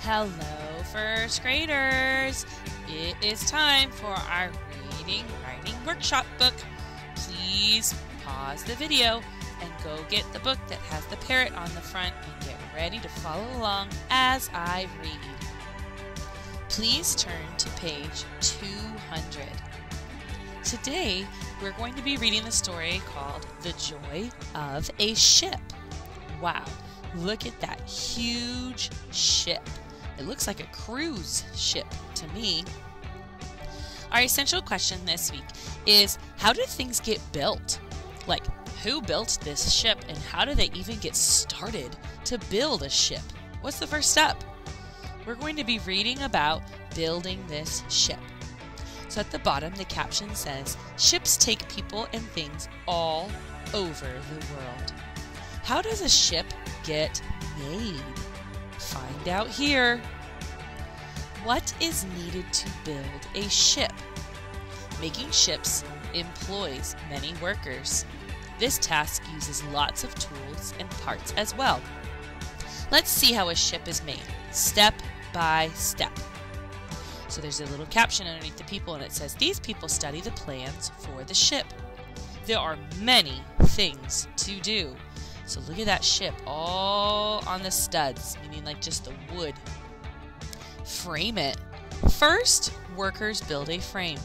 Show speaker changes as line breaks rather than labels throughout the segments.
Hello, first graders! It is time for our reading writing workshop book. Please pause the video and go get the book that has the parrot on the front and get ready to follow along as I read. Please turn to page 200. Today, we're going to be reading the story called The Joy of a Ship. Wow, look at that huge ship. It looks like a cruise ship to me. Our essential question this week is, how do things get built? Like, who built this ship and how do they even get started to build a ship? What's the first step? We're going to be reading about building this ship. So at the bottom, the caption says, ships take people and things all over the world. How does a ship get made? Find out here. What is needed to build a ship? Making ships employs many workers. This task uses lots of tools and parts as well. Let's see how a ship is made, step by step. So there's a little caption underneath the people and it says, these people study the plans for the ship. There are many things to do. So look at that ship all on the studs, meaning like just the wood. Frame it. First, workers build a frame.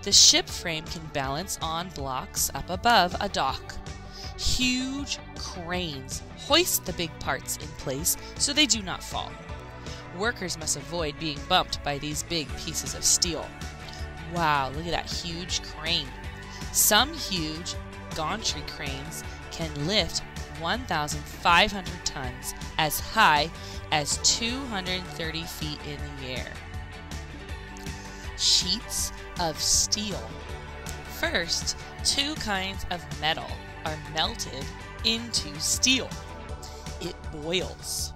The ship frame can balance on blocks up above a dock. Huge cranes hoist the big parts in place so they do not fall. Workers must avoid being bumped by these big pieces of steel. Wow, look at that huge crane. Some huge gantry cranes can lift 1,500 tons as high as 230 feet in the air. Sheets of steel. First, two kinds of metal are melted into steel. It boils.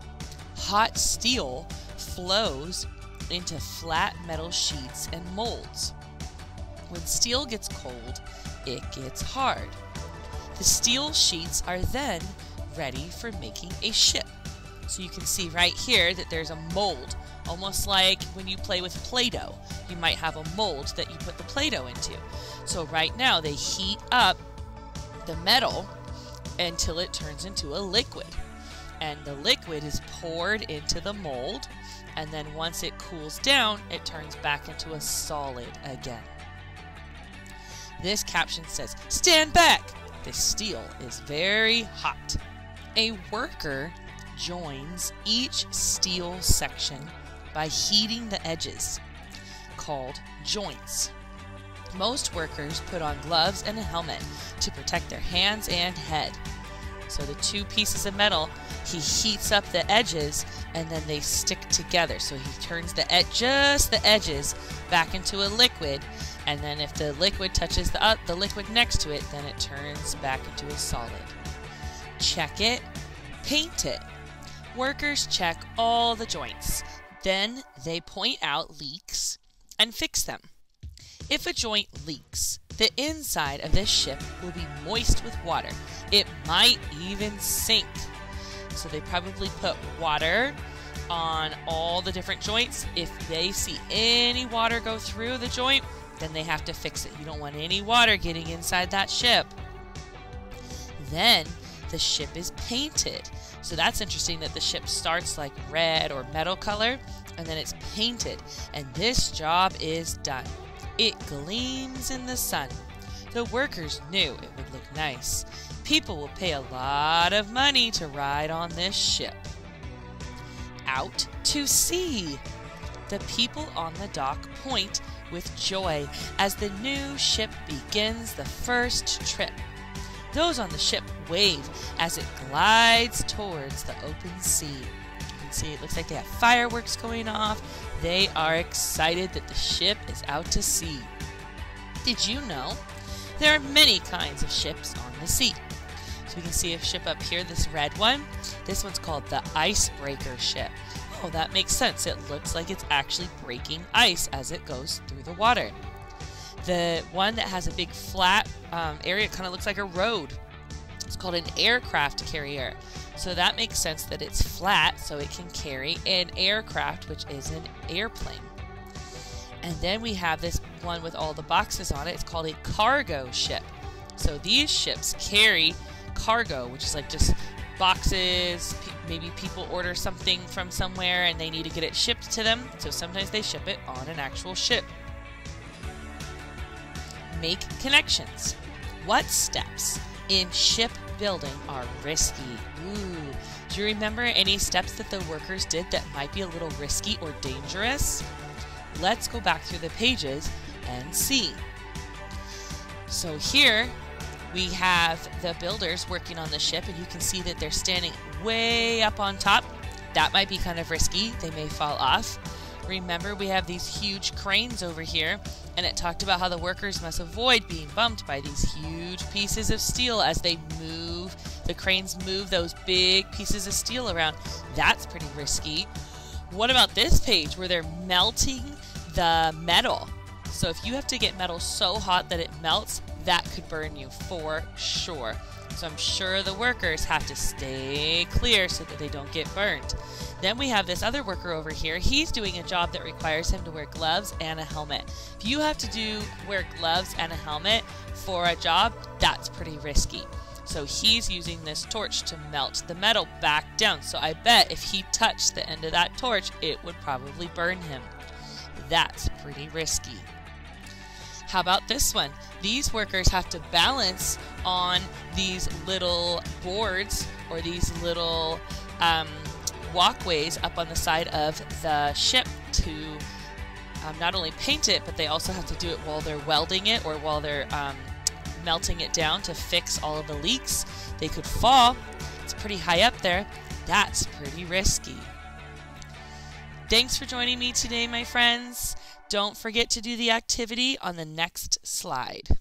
Hot steel flows into flat metal sheets and molds. When steel gets cold, it gets hard. The steel sheets are then ready for making a ship. So you can see right here that there's a mold, almost like when you play with Play-Doh. You might have a mold that you put the Play-Doh into. So right now they heat up the metal until it turns into a liquid. And the liquid is poured into the mold, and then once it cools down, it turns back into a solid again. This caption says, stand back! This steel is very hot. A worker joins each steel section by heating the edges, called joints. Most workers put on gloves and a helmet to protect their hands and head. So the two pieces of metal, he heats up the edges and then they stick together. So he turns just the edges back into a liquid, and then if the liquid touches the liquid next to it, then it turns back into a solid. Check it, paint it. Workers check all the joints. Then they point out leaks and fix them. If a joint leaks, the inside of this ship will be moist with water. It might even sink. So they probably put water on all the different joints. If they see any water go through the joint, then they have to fix it. You don't want any water getting inside that ship. Then the ship is painted. So that's interesting that the ship starts like red or metal color, and then it's painted. And this job is done. It gleams in the sun. The workers knew it would look nice. People will pay a lot of money to ride on this ship. Out to sea. The people on the dock point with joy as the new ship begins the first trip. Those on the ship wave as it glides towards the open sea. You can see it looks like they have fireworks going off. They are excited that the ship is out to sea. Did you know there are many kinds of ships on the sea? So we can see a ship up here, this red one. This one's called the icebreaker ship. Oh, that makes sense. It looks like it's actually breaking ice as it goes through the water. The one that has a big flat area, kind of looks like a road. It's called an aircraft carrier. So that makes sense that it's flat, so it can carry an aircraft, which is an airplane. And then we have this one with all the boxes on it. It's called a cargo ship. So these ships carry cargo, which is like just boxes. Maybe people order something from somewhere and they need to get it shipped to them. So sometimes they ship it on an actual ship. Make connections. What steps in shipbuilding are risky? Ooh, do you remember any steps that the workers did that might be a little risky or dangerous? Let's go back through the pages and see. So here we have the builders working on the ship, and you can see that they're standing way up on top. That might be kind of risky. They may fall off. Remember, we have these huge cranes over here, and it talked about how the workers must avoid being bumped by these huge pieces of steel as they move. The cranes move those big pieces of steel around. That's pretty risky. What about this page where they're melting the metal? So if you have to get metal so hot that it melts, that could burn you for sure. So I'm sure the workers have to stay clear so that they don't get burned. Then we have this other worker over here. He's doing a job that requires him to wear gloves and a helmet. If you have to wear gloves and a helmet for a job, that's pretty risky. So he's using this torch to melt the metal back down. So I bet if he touched the end of that torch, it would probably burn him. That's pretty risky. How about this one? These workers have to balance on these little boards or these little walkways up on the side of the ship to not only paint it, but they also have to do it while they're welding it or while they're melting it down to fix all of the leaks. They could fall. It's pretty high up there. That's pretty risky. Thanks for joining me today, my friends. Don't forget to do the activity on the next slide.